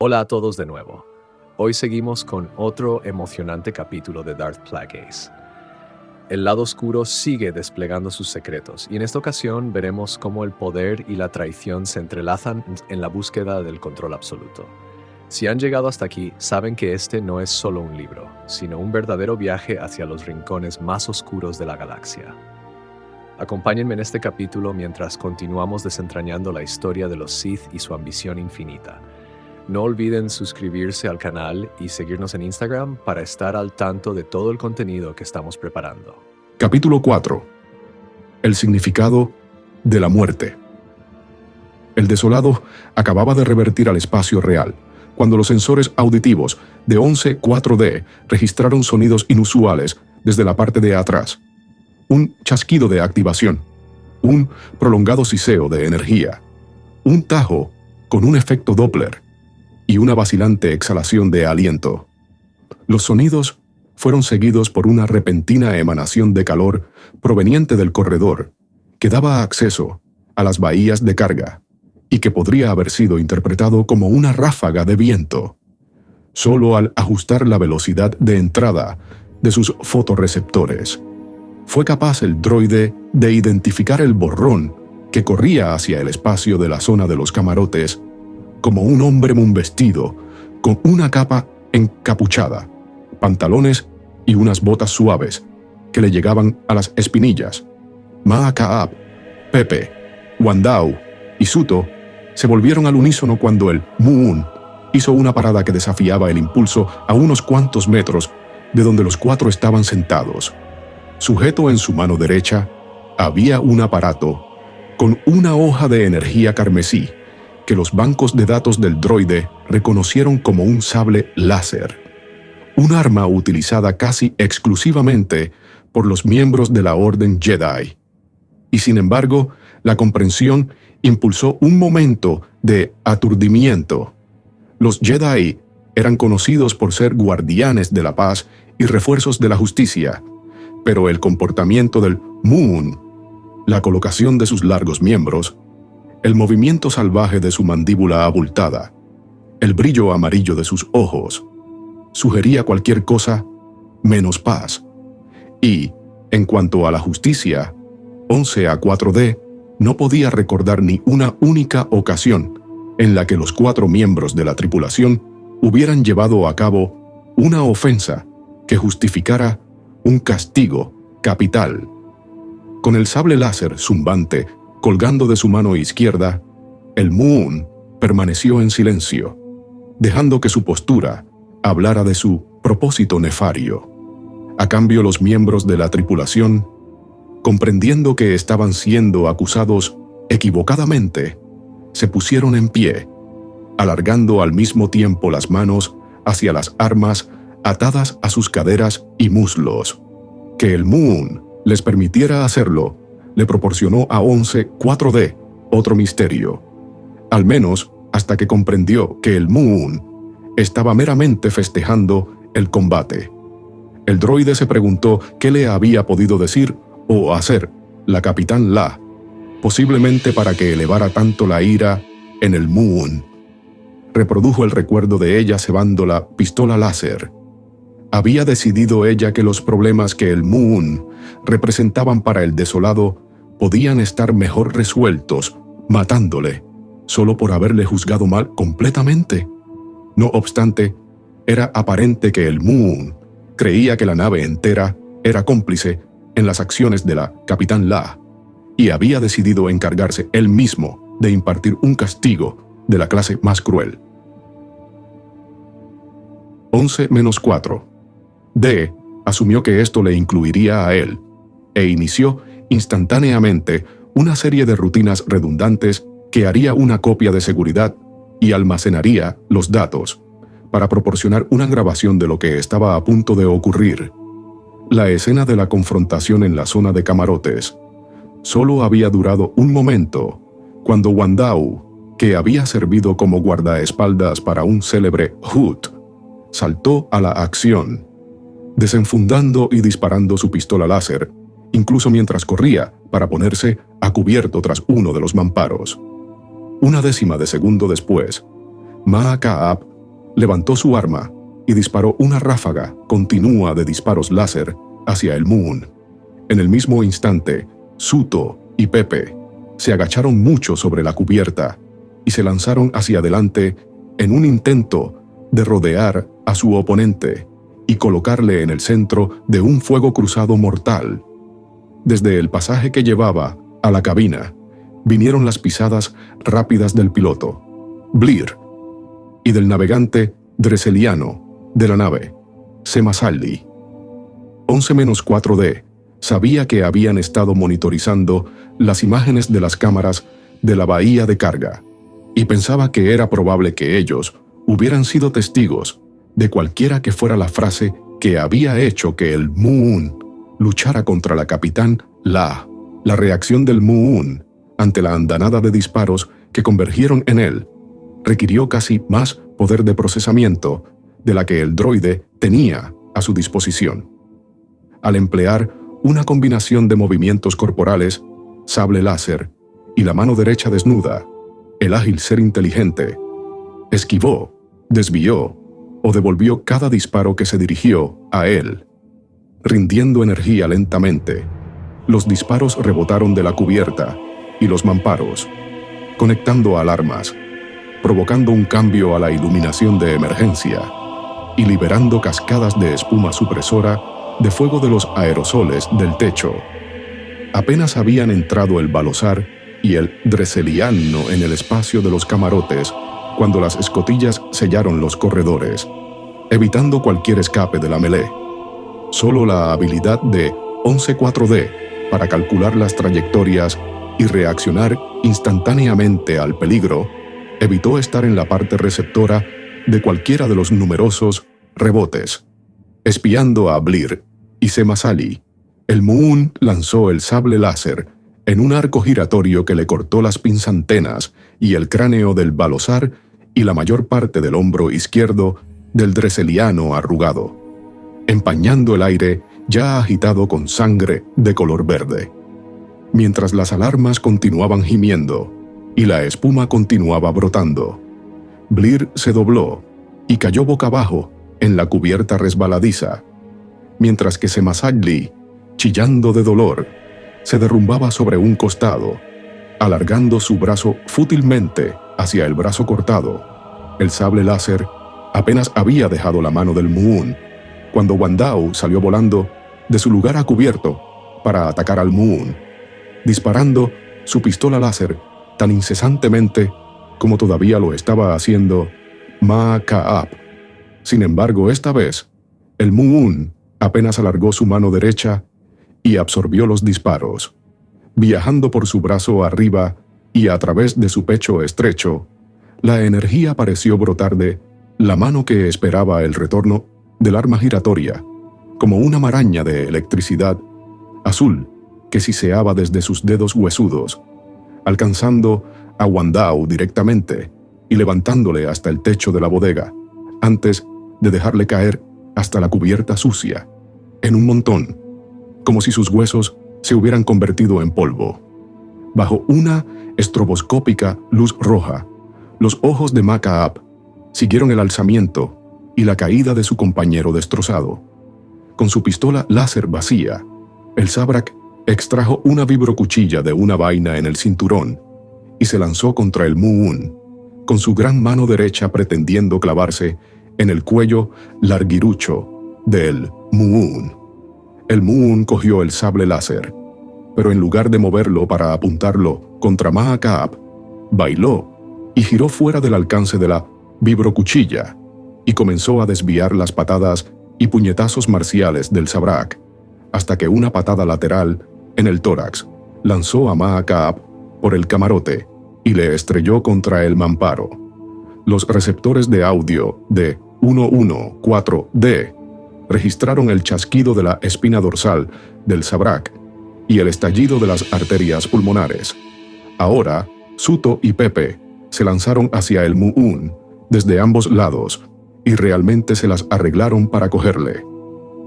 Hola a todos de nuevo. Hoy seguimos con otro emocionante capítulo de Darth Plagueis. El lado oscuro sigue desplegando sus secretos y en esta ocasión veremos cómo el poder y la traición se entrelazan en la búsqueda del control absoluto. Si han llegado hasta aquí, saben que este no es solo un libro, sino un verdadero viaje hacia los rincones más oscuros de la galaxia. Acompáñenme en este capítulo mientras continuamos desentrañando la historia de los Sith y su ambición infinita. No olviden suscribirse al canal y seguirnos en Instagram para estar al tanto de todo el contenido que estamos preparando. Capítulo 4. El significado de la muerte. El desolado acababa de revertir al espacio real, cuando los sensores auditivos de 11-4D registraron sonidos inusuales desde la parte de atrás. Un chasquido de activación, un prolongado siseo de energía, un tajo con un efecto Doppler y una vacilante exhalación de aliento. Los sonidos fueron seguidos por una repentina emanación de calor proveniente del corredor que daba acceso a las bahías de carga y que podría haber sido interpretado como una ráfaga de viento. Solo al ajustar la velocidad de entrada de sus fotorreceptores, fue capaz el droide de identificar el borrón que corría hacia el espacio de la zona de los camarotes como un hombre vestido con una capa encapuchada, pantalones y unas botas suaves que le llegaban a las espinillas. Maa Ka'ab, Pepe, Wandau y Suto se volvieron al unísono cuando el Muun hizo una parada que desafiaba el impulso a unos cuantos metros de donde los cuatro estaban sentados. Sujeto en su mano derecha había un aparato con una hoja de energía carmesí que los bancos de datos del droide reconocieron como un sable láser, un arma utilizada casi exclusivamente por los miembros de la Orden Jedi. Y sin embargo, la comprensión impulsó un momento de aturdimiento. Los Jedi eran conocidos por ser guardianes de la paz y refuerzos de la justicia, pero el comportamiento del Muun, la colocación de sus largos miembros, el movimiento salvaje de su mandíbula abultada, el brillo amarillo de sus ojos, sugería cualquier cosa menos paz. Y, en cuanto a la justicia, 11-4D no podía recordar ni una única ocasión en la que los cuatro miembros de la tripulación hubieran llevado a cabo una ofensa que justificara un castigo capital. Con el sable láser zumbante colgando de su mano izquierda, el Muun permaneció en silencio, dejando que su postura hablara de su propósito nefario. A cambio, los miembros de la tripulación, comprendiendo que estaban siendo acusados equivocadamente, se pusieron en pie, alargando al mismo tiempo las manos hacia las armas atadas a sus caderas y muslos. Que el Muun les permitiera hacerlo le proporcionó a 11-4D otro misterio, al menos hasta que comprendió que el Muun estaba meramente festejando el combate. El droide se preguntó qué le había podido decir o hacer la Capitán La, posiblemente para que elevara tanto la ira en el Muun. Reprodujo el recuerdo de ella cebando la pistola láser. Había decidido ella que los problemas que el Muun representaban para el desolado podían estar mejor resueltos matándole, solo por haberle juzgado mal completamente. No obstante, era aparente que el Muun creía que la nave entera era cómplice en las acciones de la Capitán La, y había decidido encargarse él mismo de impartir un castigo de la clase más cruel. 11-4. D asumió que esto le incluiría a él, e inició instantáneamente una serie de rutinas redundantes que haría una copia de seguridad y almacenaría los datos para proporcionar una grabación de lo que estaba a punto de ocurrir. La escena de la confrontación en la zona de camarotes solo había durado un momento, cuando Wandau, que había servido como guardaespaldas para un célebre Hutt, saltó a la acción, desenfundando y disparando su pistola láser, incluso mientras corría para ponerse a cubierto tras uno de los mamparos. Una décima de segundo después, Maa Ka'ab levantó su arma y disparó una ráfaga continua de disparos láser hacia el Moon. En el mismo instante, Zuto y Pepe se agacharon mucho sobre la cubierta y se lanzaron hacia adelante en un intento de rodear a su oponente y colocarle en el centro de un fuego cruzado mortal. Desde el pasaje que llevaba a la cabina, vinieron las pisadas rápidas del piloto, Bleer, y del navegante dresseliano de la nave, Semasalli. 11-4D sabía que habían estado monitorizando las imágenes de las cámaras de la bahía de carga y pensaba que era probable que ellos hubieran sido testigos de cualquiera que fuera la frase que había hecho que el Moon luchara contra la capitán La. La reacción del Moon ante la andanada de disparos que convergieron en él requirió casi más poder de procesamiento de la que el droide tenía a su disposición. Al emplear una combinación de movimientos corporales, sable láser y la mano derecha desnuda, el ágil ser inteligente esquivó, desvió o devolvió cada disparo que se dirigió a él. Rindiendo energía lentamente, los disparos rebotaron de la cubierta y los mamparos, conectando alarmas, provocando un cambio a la iluminación de emergencia y liberando cascadas de espuma supresora de fuego de los aerosoles del techo. Apenas habían entrado el Balozar y el Dresseliano en el espacio de los camarotes cuando las escotillas sellaron los corredores, evitando cualquier escape de la melee. Solo la habilidad de 11-4D para calcular las trayectorias y reaccionar instantáneamente al peligro evitó estar en la parte receptora de cualquiera de los numerosos rebotes. Espiando a Bleer y Semasalli, el Moon lanzó el sable láser en un arco giratorio que le cortó las pinzantenas y el cráneo del Balozar y la mayor parte del hombro izquierdo del Dresseliano arrugado, empañando el aire ya agitado con sangre de color verde. Mientras las alarmas continuaban gimiendo y la espuma continuaba brotando, Bleer se dobló y cayó boca abajo en la cubierta resbaladiza, mientras que Semasalli, chillando de dolor, se derrumbaba sobre un costado, alargando su brazo fútilmente hacia el brazo cortado. El sable láser apenas había dejado la mano del Moon cuando Wandao salió volando de su lugar a cubierto para atacar al Moon, disparando su pistola láser tan incesantemente como todavía lo estaba haciendo Ma-Ka-Ap. Sin embargo, esta vez, el Moon apenas alargó su mano derecha y absorbió los disparos, viajando por su brazo arriba y a través de su pecho estrecho. La energía pareció brotar de la mano que esperaba el retorno del arma giratoria, como una maraña de electricidad azul que siseaba desde sus dedos huesudos, alcanzando a Wandao directamente y levantándole hasta el techo de la bodega, antes de dejarle caer hasta la cubierta sucia, en un montón, como si sus huesos se hubieran convertido en polvo. Bajo una estroboscópica luz roja, los ojos de Ma-Ka-Ap siguieron el alzamiento y la caída de su compañero destrozado. Con su pistola láser vacía, el Zabrak extrajo una vibrocuchilla de una vaina en el cinturón y se lanzó contra el Moon, con su gran mano derecha pretendiendo clavarse en el cuello larguirucho del Moon. El Moon cogió el sable láser, pero en lugar de moverlo para apuntarlo contra Ma-Ka-Ap, bailó y giró fuera del alcance de la vibrocuchilla y comenzó a desviar las patadas y puñetazos marciales del Zabrak, hasta que una patada lateral en el tórax lanzó a Ma-Ka-Ap por el camarote y le estrelló contra el mamparo. Los receptores de audio de 114D registraron el chasquido de la espina dorsal del Zabrak y el estallido de las arterias pulmonares. Ahora, Zuto y Pepe se lanzaron hacia el Moon desde ambos lados y realmente se las arreglaron para cogerle.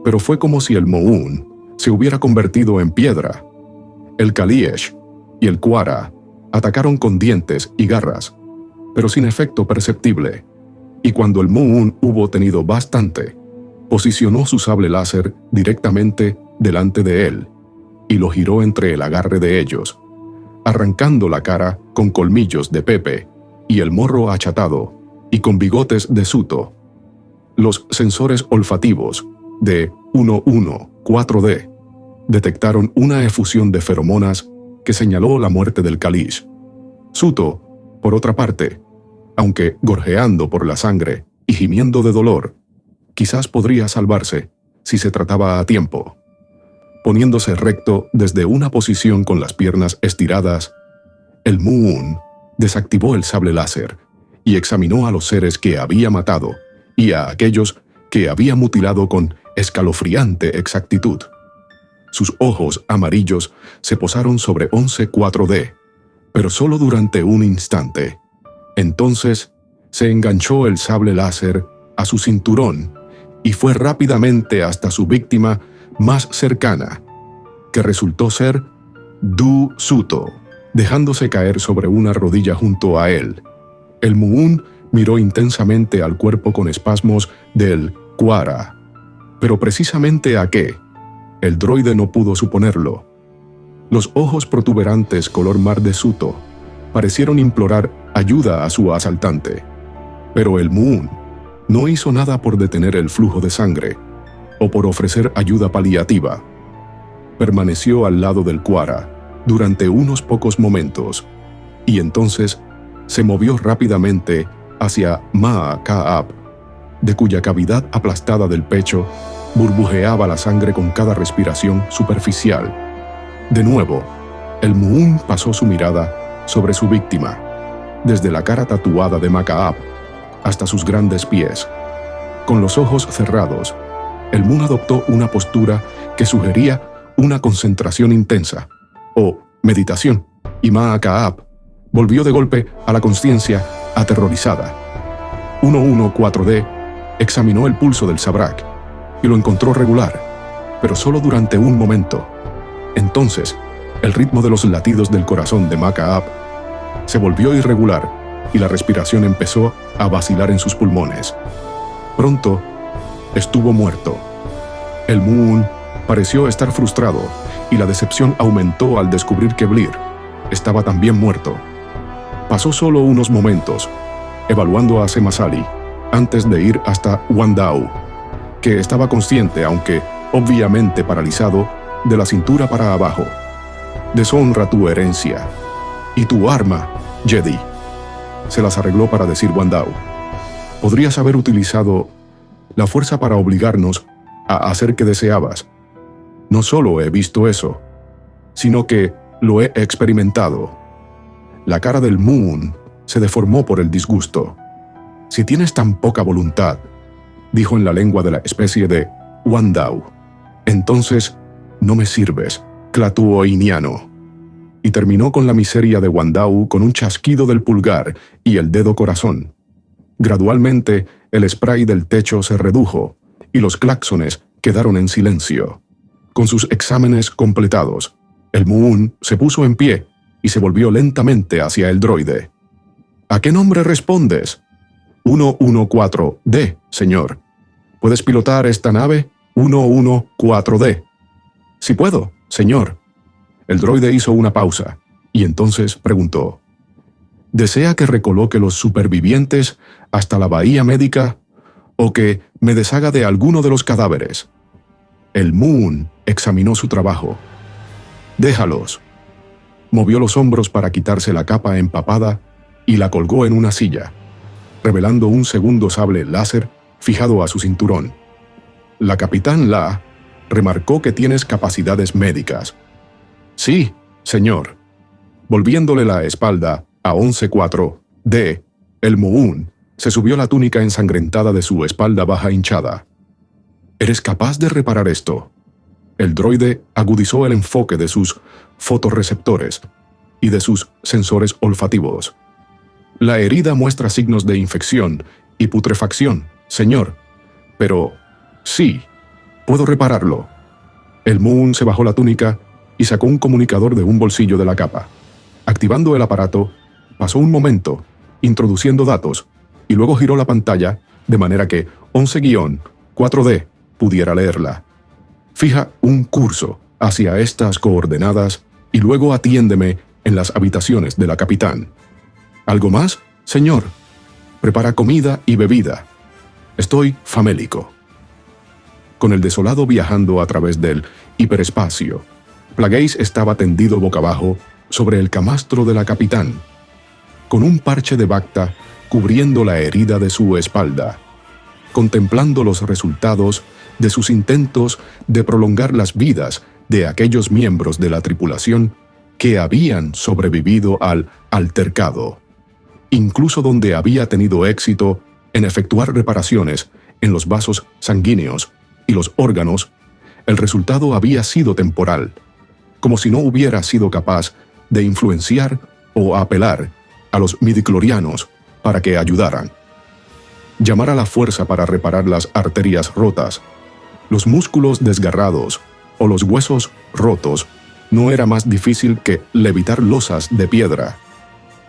Pero fue como si el Moon se hubiera convertido en piedra. El Kalliesh y el Quara atacaron con dientes y garras, pero sin efecto perceptible. Y cuando el Moon hubo tenido bastante, posicionó su sable láser directamente delante de él y lo giró entre el agarre de ellos, arrancando la cara con colmillos de Pepe y el morro achatado y con bigotes de Zuto. Los sensores olfativos de 114D detectaron una efusión de feromonas que señaló la muerte del Kalish. Zuto, por otra parte, aunque gorjeando por la sangre y gimiendo de dolor, quizás podría salvarse si se trataba a tiempo. Poniéndose recto desde una posición con las piernas estiradas, el Moon desactivó el sable láser y examinó a los seres que había matado y a aquellos que había mutilado con escalofriante exactitud. Sus ojos amarillos se posaron sobre 11-4D, pero solo durante un instante. Entonces se enganchó el sable láser a su cinturón y fue rápidamente hasta su víctima más cercana, que resultó ser Du Zuto, dejándose caer sobre una rodilla junto a él. El Moon miró intensamente al cuerpo con espasmos del Quara, pero precisamente a qué, el droide no pudo suponerlo. Los ojos protuberantes color mar de Zuto parecieron implorar ayuda a su asaltante, pero el Moon no hizo nada por detener el flujo de sangre o por ofrecer ayuda paliativa. Permaneció al lado del Quara durante unos pocos momentos y entonces se movió rápidamente hacia Maa Ka'ab, de cuya cavidad aplastada del pecho burbujeaba la sangre con cada respiración superficial. De nuevo, el Moon pasó su mirada sobre su víctima, desde la cara tatuada de Makaab hasta sus grandes pies. Con los ojos cerrados, el Moon adoptó una postura que sugería una concentración intensa, o meditación, y Makaab volvió de golpe a la consciencia aterrorizada. 114D examinó el pulso del Sabrak y lo encontró regular, pero solo durante un momento. Entonces, el ritmo de los latidos del corazón de Makaab se volvió irregular y la respiración empezó a vacilar en sus pulmones. Pronto, estuvo muerto. El Moon pareció estar frustrado y la decepción aumentó al descubrir que Blir estaba también muerto. Pasó solo unos momentos, evaluando a Semasali antes de ir hasta Wandau, que estaba consciente, aunque obviamente paralizado, de la cintura para abajo. Deshonra tu herencia. Y tu arma, Jedi. Se las arregló para decir Wandau. Podrías haber utilizado la fuerza para obligarnos a hacer que deseabas. No solo he visto eso, sino que lo he experimentado. La cara del Moon se deformó por el disgusto. Si tienes tan poca voluntad, dijo en la lengua de la especie de Wandau, entonces no me sirves, clatuoiniano. Y terminó con la miseria de Wandau con un chasquido del pulgar y el dedo corazón. Gradualmente, el spray del techo se redujo y los claxones quedaron en silencio. Con sus exámenes completados, el Moon se puso en pie y se volvió lentamente hacia el droide. ¿A qué nombre respondes? 114D, señor. ¿Puedes pilotar esta nave? 114D. Sí puedo, señor. El droide hizo una pausa y entonces preguntó: ¿desea que recoloque los supervivientes hasta la bahía médica o que me deshaga de alguno de los cadáveres? El Moon examinó su trabajo. Déjalos. Movió los hombros para quitarse la capa empapada y la colgó en una silla, revelando un segundo sable láser fijado a su cinturón. La capitán La remarcó que tienes capacidades médicas. Sí, señor. Volviéndole la espalda a 11-4D, el Moon se subió la túnica ensangrentada de su espalda baja hinchada. ¿Eres capaz de reparar esto? El droide agudizó el enfoque de sus fotorreceptores y de sus sensores olfativos. La herida muestra signos de infección y putrefacción, señor. Pero sí, puedo repararlo. El Moon se bajó la túnica y sacó un comunicador de un bolsillo de la capa. Activando el aparato, pasó un momento, introduciendo datos, y luego giró la pantalla de manera que 11-4D pudiera leerla. Fija un curso hacia estas coordenadas y luego atiéndeme en las habitaciones de la capitán. ¿Algo más, señor? Prepara comida y bebida. Estoy famélico. Con el desolado viajando a través del hiperespacio, Plagueis estaba tendido boca abajo sobre el camastro de la capitán, con un parche de Bacta cubriendo la herida de su espalda, contemplando los resultados de sus intentos de prolongar las vidas de aquellos miembros de la tripulación que habían sobrevivido al altercado, incluso donde había tenido éxito en efectuar reparaciones en los vasos sanguíneos y los órganos. El resultado había sido temporal, como si no hubiera sido capaz de influenciar o apelar a los midichlorianos para que ayudaran. Llamar a la fuerza para reparar las arterias rotas, los músculos desgarrados o los huesos rotos no era más difícil que levitar losas de piedra.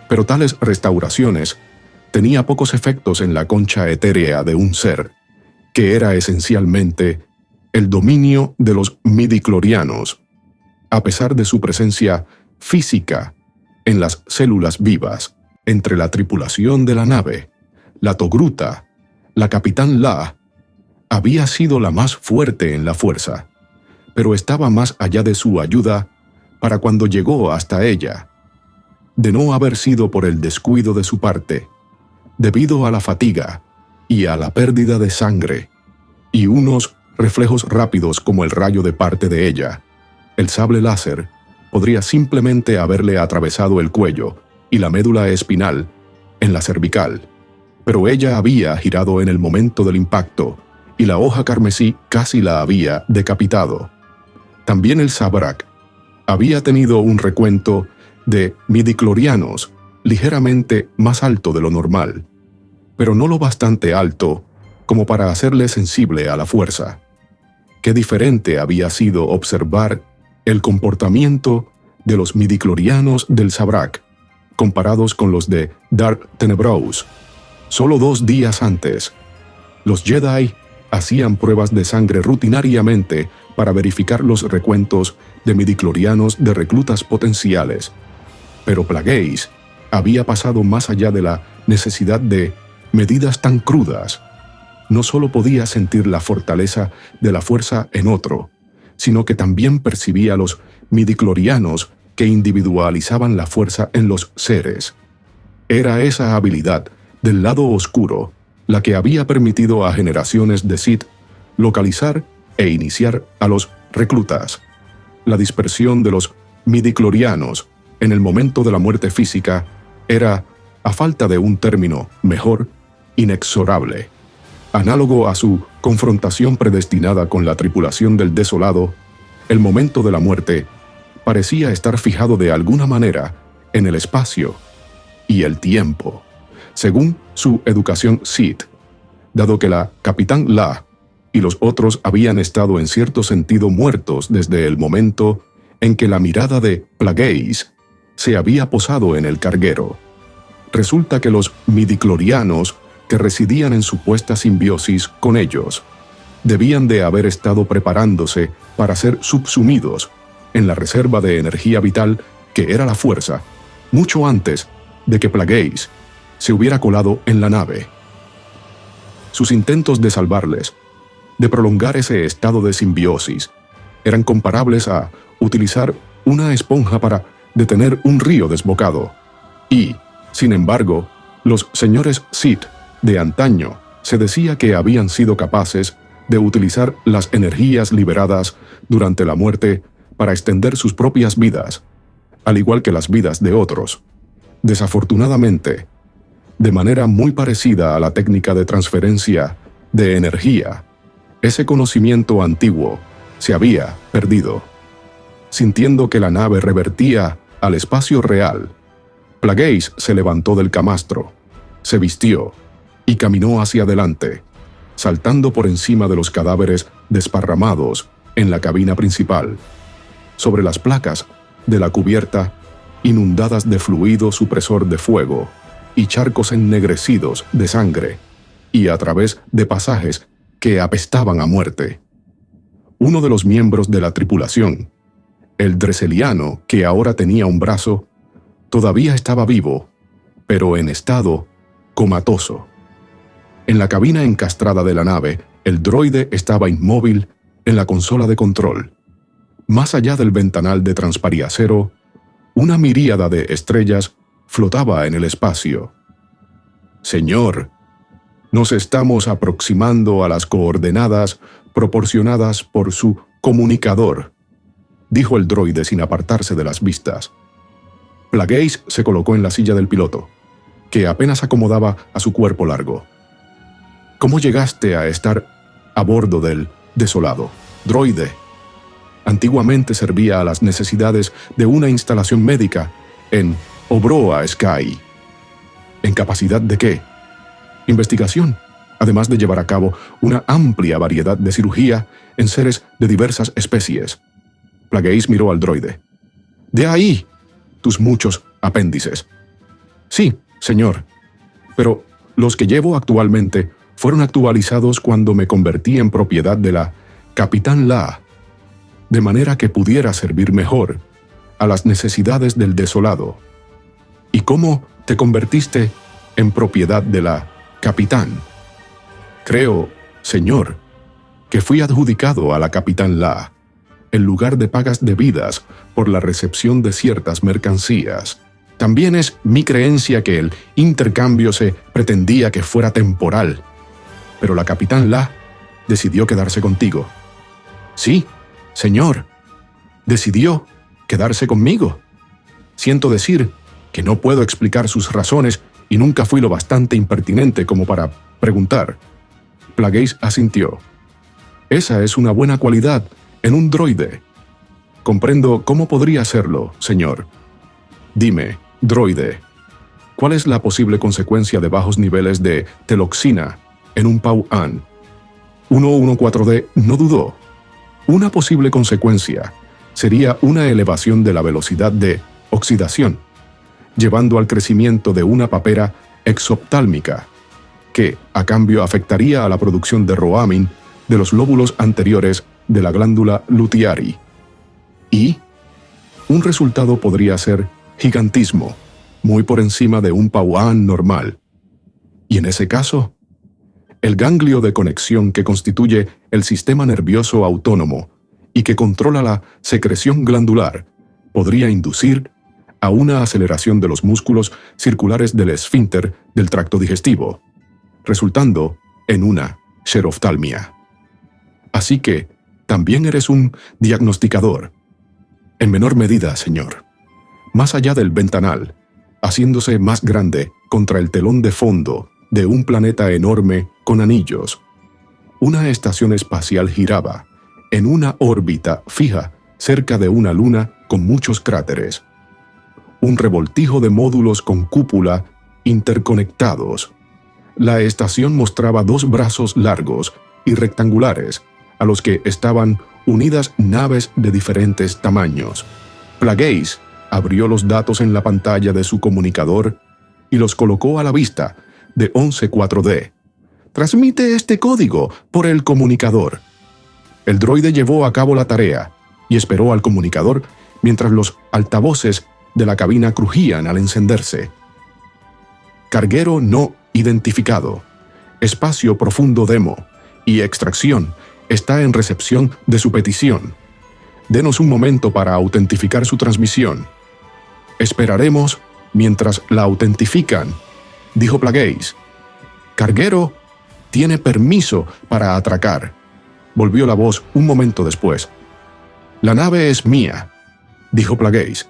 Pero tales restauraciones tenía pocos efectos en la concha etérea de un ser, que era esencialmente el dominio de los midichlorianos, a pesar de su presencia física en las células vivas. Entre la tripulación de la nave, la Togruta, la Capitán La, había sido la más fuerte en la fuerza, pero estaba más allá de su ayuda para cuando llegó hasta ella. De no haber sido por el descuido de su parte, debido a la fatiga y a la pérdida de sangre, y unos reflejos rápidos como el rayo de parte de ella, el sable láser podría simplemente haberle atravesado el cuello y la médula espinal en la cervical, pero ella había girado en el momento del impacto y la hoja carmesí casi la había decapitado. También el Sabrak había tenido un recuento de midichlorianos ligeramente más alto de lo normal, pero no lo bastante alto como para hacerle sensible a la fuerza. Qué diferente había sido observar el comportamiento de los midichlorianos del Sabrak comparados con los de Dark Tenebrous. Solo 2 días antes, los Jedi hacían pruebas de sangre rutinariamente para verificar los recuentos de midichlorianos de reclutas potenciales, pero Plagueis había pasado más allá de la necesidad de medidas tan crudas. No solo podía sentir la fortaleza de la fuerza en otro, sino que también percibía los midichlorianos que individualizaban la fuerza en los seres. Era esa habilidad del lado oscuro la que había permitido a generaciones de Sith localizar e iniciar a los reclutas. La dispersión de los midichlorianos en el momento de la muerte física era, a falta de un término mejor, inexorable. Análogo a su confrontación predestinada con la tripulación del desolado, el momento de la muerte parecía estar fijado de alguna manera en el espacio y el tiempo, según su educación Sith, dado que la Capitán La y los otros habían estado en cierto sentido muertos desde el momento en que la mirada de Plagueis se había posado en el carguero. Resulta que los midichlorianos que residían en supuesta simbiosis con ellos debían de haber estado preparándose para ser subsumidos en la reserva de energía vital que era la fuerza, mucho antes de que Plagueis se hubiera colado en la nave. Sus intentos de salvarles, de prolongar ese estado de simbiosis, eran comparables a utilizar una esponja para detener un río desbocado. Y, sin embargo, los señores Sith de antaño se decía que habían sido capaces de utilizar las energías liberadas durante la muerte para extender sus propias vidas, al igual que las vidas de otros. Desafortunadamente, de manera muy parecida a la técnica de transferencia de energía, ese conocimiento antiguo se había perdido. Sintiendo que la nave revertía al espacio real, Plagueis se levantó del camastro, se vistió y caminó hacia adelante, saltando por encima de los cadáveres desparramados en la cabina principal, sobre las placas de la cubierta inundadas de fluido supresor de fuego, y charcos ennegrecidos de sangre, y a través de pasajes que apestaban a muerte. Uno de los miembros de la tripulación, el dresseliano que ahora tenía un brazo, todavía estaba vivo, pero en estado comatoso. En la cabina encastrada de la nave, el droide estaba inmóvil en la consola de control. Más allá del ventanal de transpariacero, una miríada de estrellas flotaba en el espacio. «Señor, nos estamos aproximando a las coordenadas proporcionadas por su comunicador», dijo el droide sin apartarse de las vistas. Plagueis se colocó en la silla del piloto, que apenas acomodaba a su cuerpo largo. «¿Cómo llegaste a estar a bordo del desolado, droide?» Antiguamente servía a las necesidades de una instalación médica en Obroa Sky. ¿En capacidad de qué? Investigación, además de llevar a cabo una amplia variedad de cirugía en seres de diversas especies. Plagueis miró al droide. «De ahí tus muchos apéndices». «Sí, señor, pero los que llevo actualmente fueron actualizados cuando me convertí en propiedad de la Capitán La, de manera que pudiera servir mejor a las necesidades del desolado». «¿Y cómo te convertiste en propiedad de la Capitán?» «Creo, señor, que fui adjudicado a la Capitán La, en lugar de pagas debidas por la recepción de ciertas mercancías. También es mi creencia que el intercambio se pretendía que fuera temporal, pero la Capitán La decidió quedarse contigo». «Sí, señor, decidió quedarse conmigo. Siento decir que no puedo explicar sus razones y nunca fui lo bastante impertinente como para preguntar». Plagueis asintió. «Esa es una buena cualidad en un droide. Comprendo cómo podría serlo, señor. Dime, droide, ¿cuál es la posible consecuencia de bajos niveles de teloxina en un Pau-An?» 114D no dudó. Una posible consecuencia sería una elevación de la velocidad de oxidación, llevando al crecimiento de una papera exoftálmica, que a cambio afectaría a la producción de roamin de los lóbulos anteriores de la glándula luteari. Y un resultado podría ser gigantismo, muy por encima de un Pau-An normal. Y en ese caso, el ganglio de conexión que constituye el sistema nervioso autónomo y que controla la secreción glandular podría inducir a una aceleración de los músculos circulares del esfínter del tracto digestivo, resultando en una xeroftalmia. Así que también eres un diagnosticador. En menor medida, señor. Más allá del ventanal, haciéndose más grande contra el telón de fondo de un planeta enorme con anillos. Una estación espacial giraba en una órbita fija cerca de una luna con muchos cráteres. Un revoltijo de módulos con cúpula interconectados. La estación mostraba dos brazos largos y rectangulares a los que estaban unidas naves de diferentes tamaños. Plagueis abrió los datos en la pantalla de su comunicador y los colocó a la vista de 114D. «Transmite este código por el comunicador». El droide llevó a cabo la tarea y esperó al comunicador mientras los altavoces de la cabina crujían al encenderse. «Carguero no identificado. Espacio profundo demo y extracción está en recepción de su petición. Denos un momento para autentificar su transmisión». «Esperaremos mientras la autentifican», dijo Plagueis. «Carguero tiene permiso para atracar», volvió la voz un momento después. «La nave es mía», dijo Plagueis,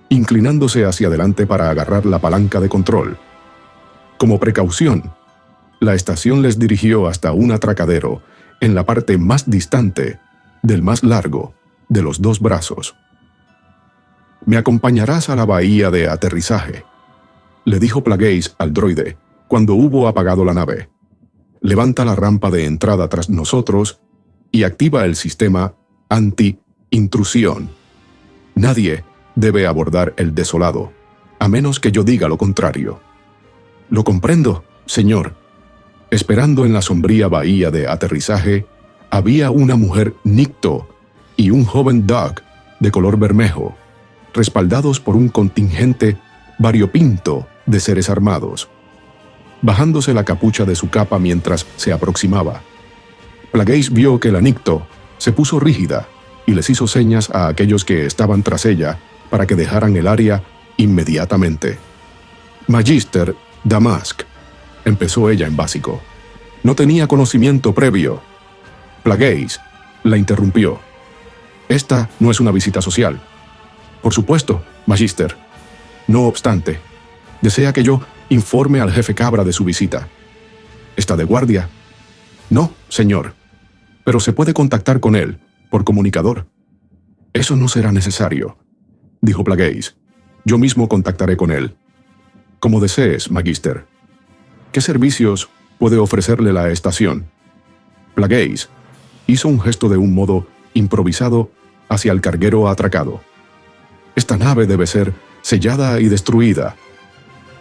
inclinándose hacia adelante para agarrar la palanca de control. Como precaución, la estación les dirigió hasta un atracadero en la parte más distante del más largo de los dos brazos. «Me acompañarás a la bahía de aterrizaje», le dijo Plagueis al droide cuando hubo apagado la nave. «Levanta la rampa de entrada tras nosotros y activa el sistema anti-intrusión. Nadie debe abordar el desolado, a menos que yo diga lo contrario». Lo comprendo, señor. Esperando en la sombría bahía de aterrizaje, había una mujer Nikto y un joven Dug de color bermejo, respaldados por un contingente variopinto de seres armados, bajándose la capucha de su capa mientras se aproximaba. Plagueis vio que la Nikto se puso rígida y les hizo señas a aquellos que estaban tras ella para que dejaran el área inmediatamente. Magister Damask, empezó ella en básico. No tenía conocimiento previo. Plagueis la interrumpió. Esta no es una visita social. Por supuesto, Magister. No obstante, ¿desea que yo informe al jefe Cabra de su visita? ¿Está de guardia? No, señor. Pero se puede contactar con él por comunicador. Eso no será necesario, dijo Plagueis. Yo mismo contactaré con él. Como desees, Magister. ¿Qué servicios puede ofrecerle la estación? Plagueis hizo un gesto de un modo improvisado hacia el carguero atracado. Esta nave debe ser sellada y destruida.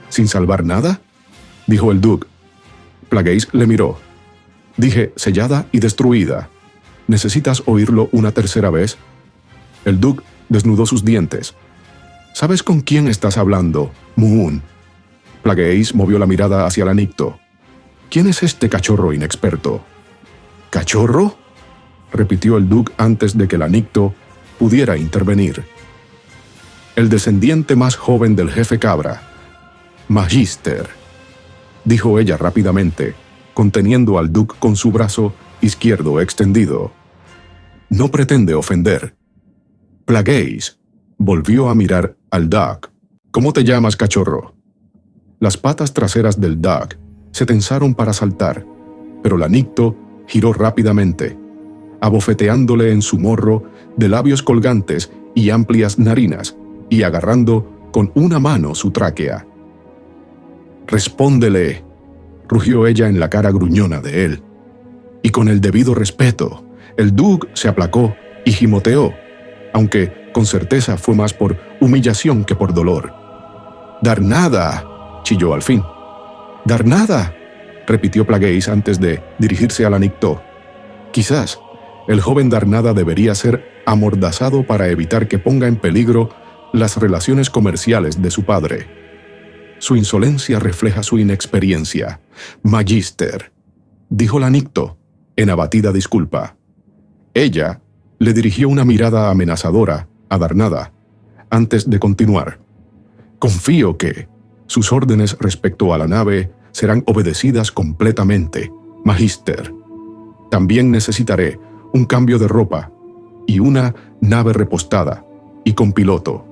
¿Sin salvar nada?, dijo el Dug. Plagueis le miró. Dije sellada y destruida. ¿Necesitas oírlo una tercera vez? El Dug desnudó sus dientes. ¿Sabes con quién estás hablando, Muun? Plagueis movió la mirada hacia la Nikto. ¿Quién es este cachorro inexperto? ¿Cachorro?, repitió el Dug antes de que la Nikto pudiera intervenir. El descendiente más joven del jefe Cabra. Magister, dijo ella rápidamente, conteniendo al Dug con su brazo izquierdo extendido. No pretende ofender. Plagueis volvió a mirar al Dug. ¿Cómo te llamas, cachorro? Las patas traseras del Dug se tensaron para saltar, pero la Nikto giró rápidamente, abofeteándole en su morro de labios colgantes y amplias narinas, y agarrando con una mano su tráquea. «Respóndele», rugió ella en la cara gruñona de él. Y con el debido respeto, el Dug se aplacó y gimoteó, aunque con certeza fue más por humillación que por dolor. «Darnada», chilló al fin. «Darnada», repitió Plagueis antes de dirigirse a la Nikto. Quizás el joven Darnada debería ser amordazado para evitar que ponga en peligro las relaciones comerciales de su padre. Su insolencia refleja su inexperiencia. Magister, dijo la Nikto, en abatida disculpa. Ella le dirigió una mirada amenazadora a Darnada antes de continuar. Confío que sus órdenes respecto a la nave serán obedecidas completamente, Magister. También necesitaré un cambio de ropa y una nave repostada y con piloto.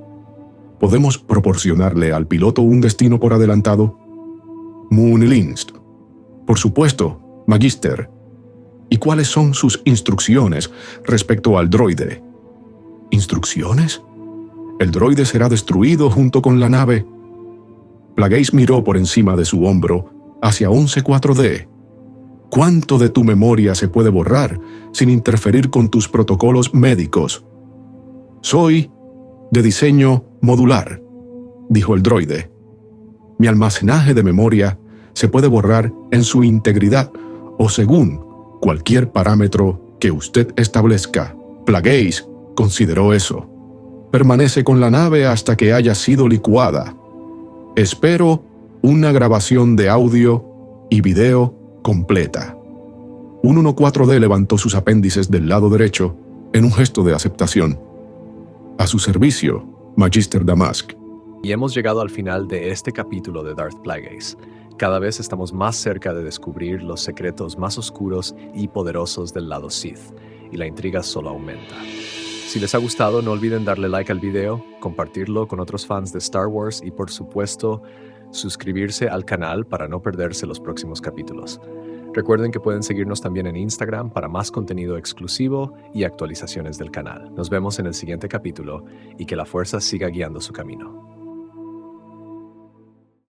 ¿Podemos proporcionarle al piloto un destino por adelantado? Moonlinst. Por supuesto, Magister. ¿Y cuáles son sus instrucciones respecto al droide? ¿Instrucciones? ¿El droide será destruido junto con la nave? Plagueis miró por encima de su hombro hacia 11-4D. ¿Cuánto de tu memoria se puede borrar sin interferir con tus protocolos médicos? Soy de diseño modular, dijo el droide. Mi almacenaje de memoria se puede borrar en su integridad o según cualquier parámetro que usted establezca. Plagueis consideró eso. Permanece con la nave hasta que haya sido licuada. Espero una grabación de audio y video completa. Un 1-4D levantó sus apéndices del lado derecho en un gesto de aceptación. A su servicio, Magister Damask. Y hemos llegado al final de este capítulo de Darth Plagueis. Cada vez estamos más cerca de descubrir los secretos más oscuros y poderosos del lado Sith, y la intriga solo aumenta. Si les ha gustado, no olviden darle like al video, compartirlo con otros fans de Star Wars y, por supuesto, suscribirse al canal para no perderse los próximos capítulos. Recuerden que pueden seguirnos también en Instagram para más contenido exclusivo y actualizaciones del canal. Nos vemos en el siguiente capítulo y que la fuerza siga guiando su camino.